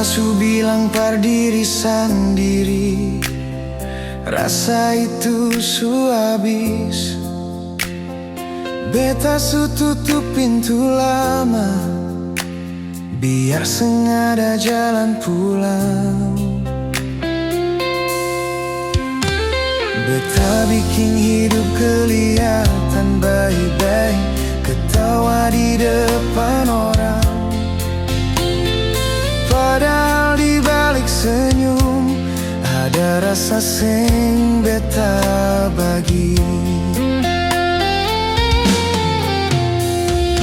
su bilang par diri sendiri, rasa itu su habis. Beta su tutup pintu lama, biar sengaja jalan pulang. Beta bikin hidup kelihatan baik-baik, ketawa di depan orang. Padahal di balik senyum ada rasa sing beta bagi.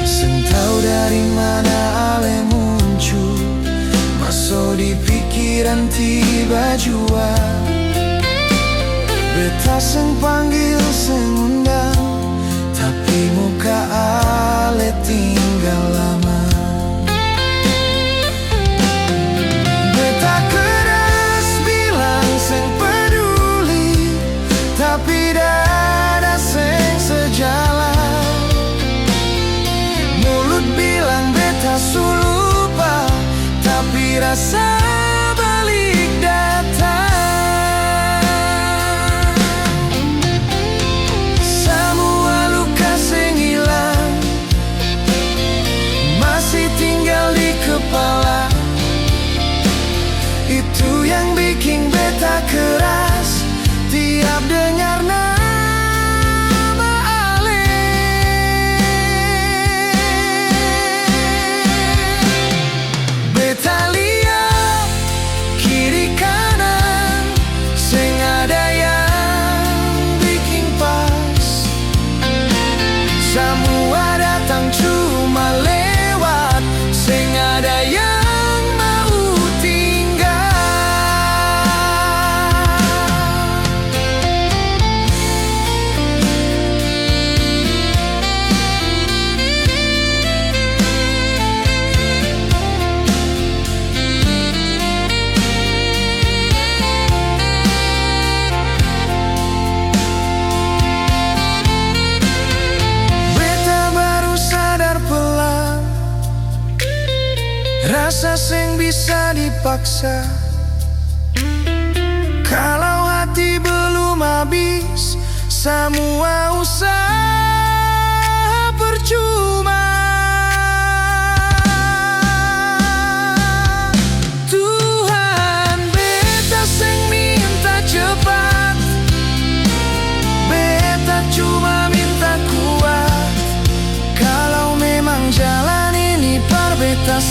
Sentau dari mana ale muncul, masuk di pikiran tiba jua. Beta seng panggil seng undang, tapi muka ale tinggal lama. Beta keras bilang seng peduli, tapi dada seng sejalan. Mulut bilang beta su lupa, tapi rasa balik datang. Kepala itu yang bikin beta keras tiap dengar nama ale. Beta lihat kiri kanan, seng ada yang bikin pas. Semua datang cuma lewat, seng ada yang mau tinggal. Beta baru sadar pelan, rasa seng bisa dipaksa. Kalau hati belum habis, semua usaha percuma. Tuhan, beta seng minta cepat, beta cuma minta kuat. Kalau memang jalan ini par beta